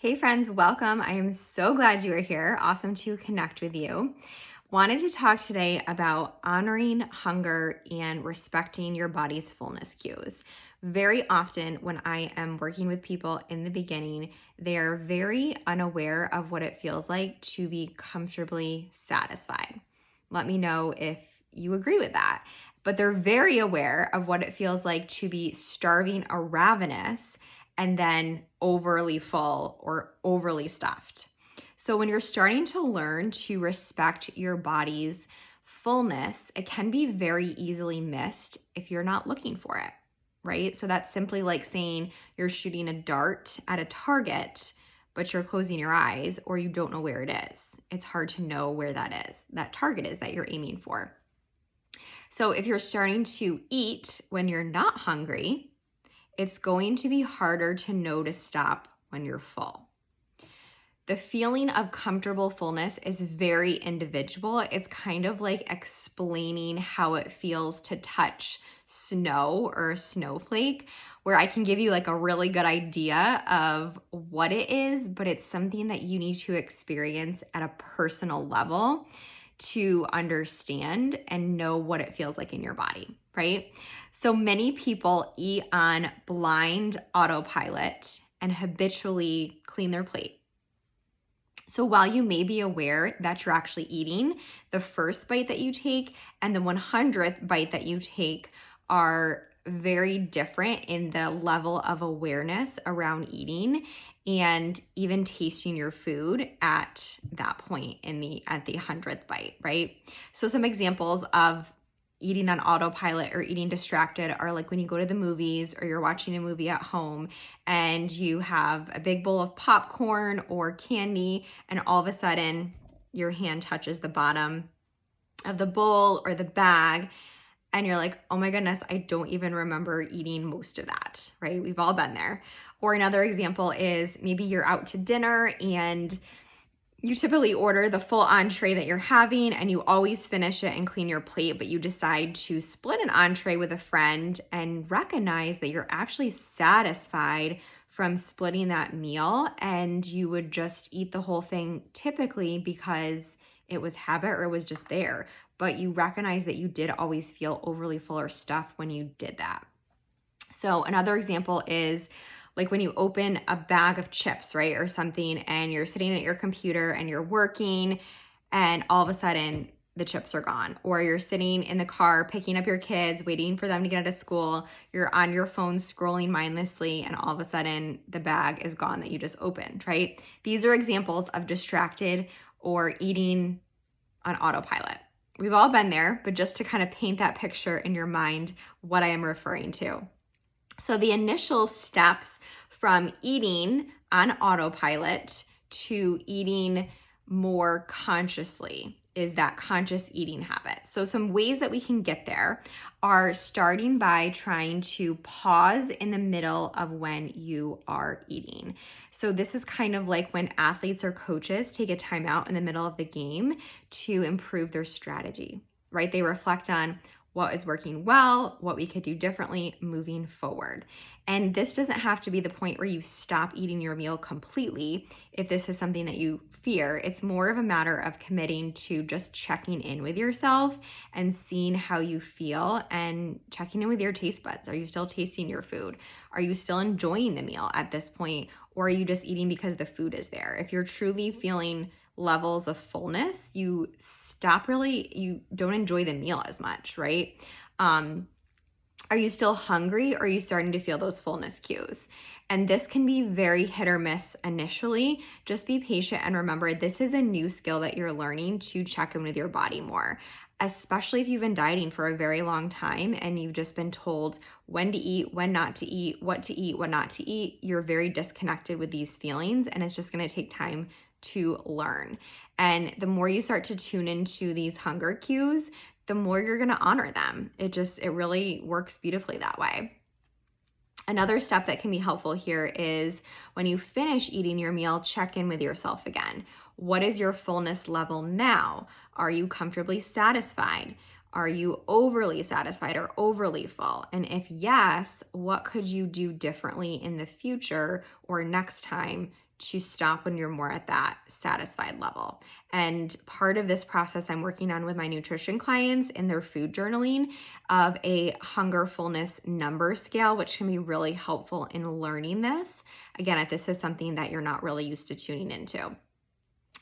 Hey friends, welcome. I am so glad you are here. Awesome to connect with you. Wanted to talk today about honoring hunger and respecting your body's fullness cues. Very often, when I am working with people in the beginning, they are very unaware of what it feels like to be comfortably satisfied. Let me know if you agree with that. But they're very aware of what it feels like to be starving or ravenous and then overly full or overly stuffed. So, when you're starting to learn to respect your body's fullness, it can be very easily missed if you're not looking for it, right? So, that's simply like saying you're shooting a dart at a target, but you're closing your eyes or you don't know where it is. It's hard to know where that target is that you're aiming for. So, if you're starting to eat when you're not hungry, it's going to be harder to know to stop when you're full. The feeling of comfortable fullness is very individual. It's kind of like explaining how it feels to touch snow or a snowflake, where I can give you like a really good idea of what it is, but it's something that you need to experience at a personal level to understand and know what it feels like in your body, right? So many people eat on blind autopilot and habitually clean their plate. So while you may be aware that you're actually eating, the first bite that you take and the 100th bite that you take are very different in the level of awareness around eating and even tasting your food at that point at the 100th bite, right? So some examples of eating on autopilot or eating distracted are like when you go to the movies or you're watching a movie at home and you have a big bowl of popcorn or candy and all of a sudden your hand touches the bottom of the bowl or the bag and you're like, oh my goodness, I don't even remember eating most of that, right? We've all been there. Or another example is maybe you're out to dinner and you typically order the full entree that you're having and you always finish it and clean your plate, but you decide to split an entree with a friend and recognize that you're actually satisfied from splitting that meal and you would just eat the whole thing typically because it was habit or it was just there. But you recognize that you did always feel overly full or stuffed when you did that. So another example is like when you open a bag of chips, right, or something, and you're sitting at your computer and you're working, and all of a sudden the chips are gone. Or you're sitting in the car picking up your kids, waiting for them to get out of school. You're on your phone scrolling mindlessly, and all of a sudden the bag is gone that you just opened, right? These are examples of distracted or eating on autopilot. We've all been there, but just to kind of paint that picture in your mind, what I am referring to. So the initial steps from eating on autopilot to eating more consciously is that conscious eating habit. So some ways that we can get there are starting by trying to pause in the middle of when you are eating. So this is kind of like when athletes or coaches take a time out in the middle of the game to improve their strategy, right? They reflect on what is working well, what we could do differently moving forward. And this doesn't have to be the point where you stop eating your meal completely if this is something that you fear. It's more of a matter of committing to just checking in with yourself and seeing how you feel and checking in with your taste buds. Are you still tasting your food? Are you still enjoying the meal at this point? Or are you just eating because the food is there? If you're truly feeling levels of fullness, you don't enjoy the meal as much, right? Are you still hungry or are you starting to feel those fullness cues? And this can be very hit or miss initially. Just be patient and remember this is a new skill that you're learning to check in with your body more, especially if you've been dieting for a very long time and you've just been told when to eat, when not to eat, what to eat, what not to eat. You're very disconnected with these feelings and it's just going to take time to learn. And the more you start to tune into these hunger cues, the more you're going to honor them. It really works beautifully that way. Another step that can be helpful here is when you finish eating your meal, check in with yourself again. What is your fullness level now? Are you comfortably satisfied? Are you overly satisfied or overly full? And if yes, what could you do differently in the future or next time to stop when you're more at that satisfied level. And part of this process I'm working on with my nutrition clients in their food journaling of a hunger fullness number scale, which can be really helpful in learning this. Again, if this is something that you're not really used to tuning into.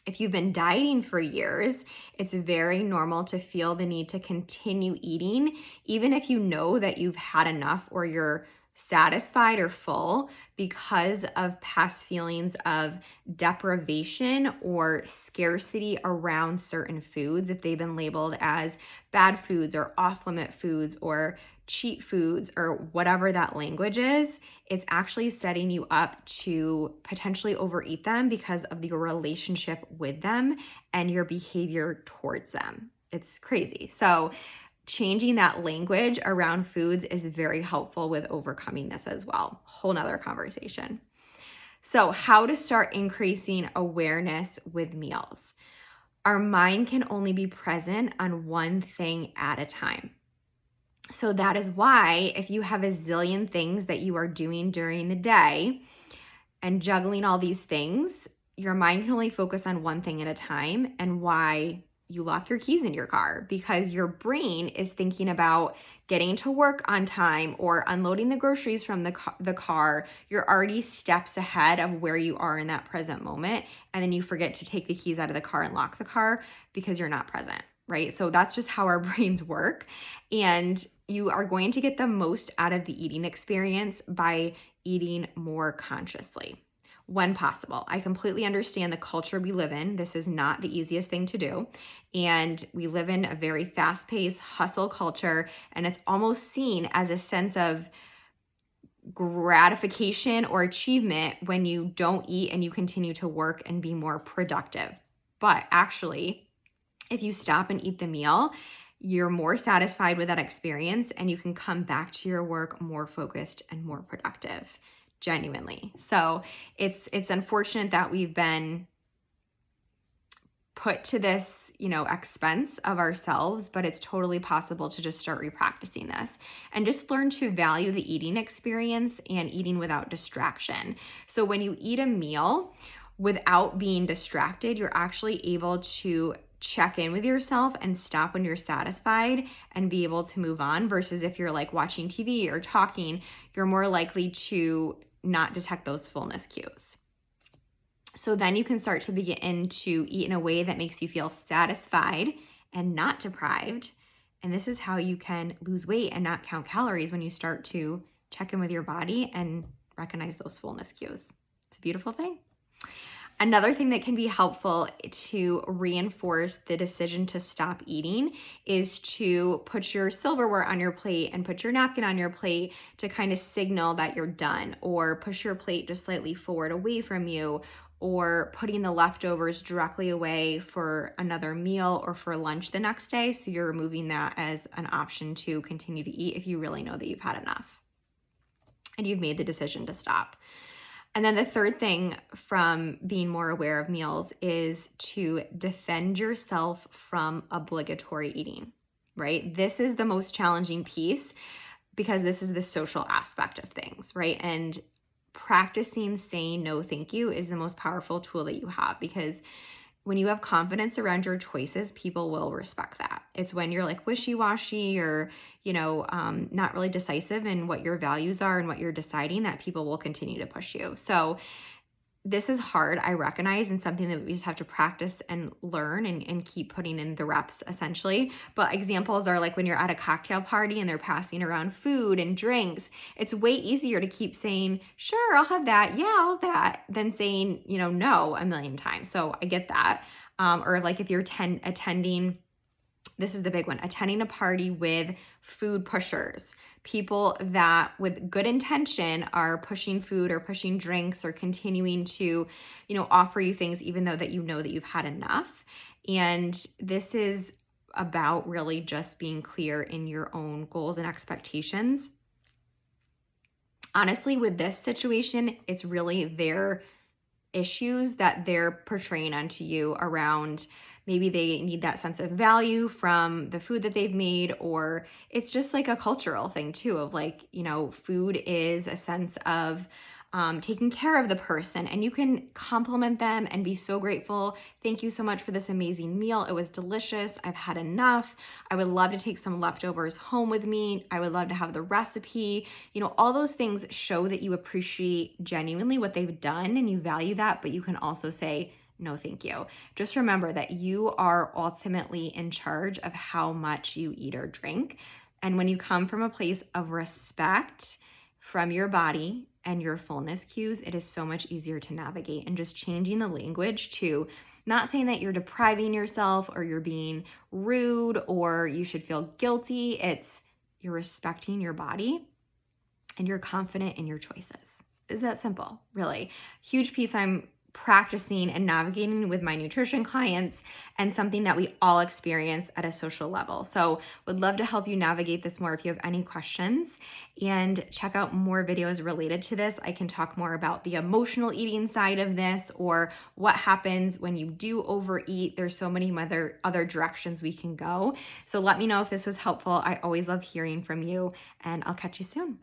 If you've been dieting for years, it's very normal to feel the need to continue eating, even if you know that you've had enough or you're satisfied or full, because of past feelings of deprivation or scarcity around certain foods, if they've been labeled as bad foods or off-limit foods or cheat foods or whatever that language is. It's actually setting you up to potentially overeat them because of your relationship with them and your behavior towards them. It's crazy. So changing that language around foods is very helpful with overcoming this as well. Whole nother conversation. So how to start increasing awareness with meals. Our mind can only be present on one thing at a time. So that is why if you have a zillion things that you are doing during the day and juggling all these things, your mind can only focus on one thing at a time, and why you lock your keys in your car, because your brain is thinking about getting to work on time or unloading the groceries from the car. You're already steps ahead of where you are in that present moment, and then you forget to take the keys out of the car and lock the car because you're not present, right? So that's just how our brains work. And you are going to get the most out of the eating experience by eating more consciously when possible. I completely understand the culture we live in. This is not the easiest thing to do. And we live in a very fast-paced hustle culture, and it's almost seen as a sense of gratification or achievement when you don't eat and you continue to work and be more productive. But actually, if you stop and eat the meal, you're more satisfied with that experience and you can come back to your work more focused and more productive, genuinely. So it's unfortunate that we've been put to this, expense of ourselves, but it's totally possible to just start repracticing this and just learn to value the eating experience and eating without distraction. So when you eat a meal without being distracted, you're actually able to check in with yourself and stop when you're satisfied and be able to move on, versus if you're like watching TV or talking, you're more likely to not detect those fullness cues. So then you can start to begin to eat in a way that makes you feel satisfied and not deprived. And this is how you can lose weight and not count calories, when you start to check in with your body and recognize those fullness cues. It's a beautiful thing. Another thing that can be helpful to reinforce the decision to stop eating is to put your silverware on your plate and put your napkin on your plate to kind of signal that you're done, or push your plate just slightly forward away from you, or putting the leftovers directly away for another meal or for lunch the next day. So you're removing that as an option to continue to eat if you really know that you've had enough and you've made the decision to stop. And then the third thing from being more aware of meals is to defend yourself from obligatory eating, right? This is the most challenging piece because this is the social aspect of things, right? And practicing saying no, thank you is the most powerful tool that you have, because when you have confidence around your choices, people will respect that. It's when you're like wishy-washy or, not really decisive in what your values are and what you're deciding, that people will continue to push you. So this is hard, I recognize, and something that we just have to practice and learn and keep putting in the reps, essentially. But examples are like when you're at a cocktail party and they're passing around food and drinks, it's way easier to keep saying, sure, I'll have that. Yeah, I'll have that, than saying, no a million times. So I get that. Or like if you're attending, this is the big one, attending a party with food pushers, people that with good intention are pushing food or pushing drinks or continuing to, offer you things even though that that you've had enough. And this is about really just being clear in your own goals and expectations. Honestly, with this situation, it's really their issues that they're portraying onto you around. Maybe they need that sense of value from the food that they've made, or it's just like a cultural thing too of like, food is a sense of taking care of the person, and you can compliment them and be so grateful. Thank you so much for this amazing meal. It was delicious. I've had enough. I would love to take some leftovers home with me. I would love to have the recipe. All those things show that you appreciate genuinely what they've done and you value that, but you can also say, no, thank you. Just remember that you are ultimately in charge of how much you eat or drink. And when you come from a place of respect from your body and your fullness cues, it is so much easier to navigate. And just changing the language to not saying that you're depriving yourself or you're being rude or you should feel guilty. It's you're respecting your body and you're confident in your choices. Is that simple? Really. Huge piece I'm practicing and navigating with my nutrition clients, and something that we all experience at a social level. So would love to help you navigate this more if you have any questions, and check out more videos related to this. I can talk more about the emotional eating side of this or what happens when you do overeat. There's so many other directions we can go. So let me know if this was helpful. I always love hearing from you, and I'll catch you soon.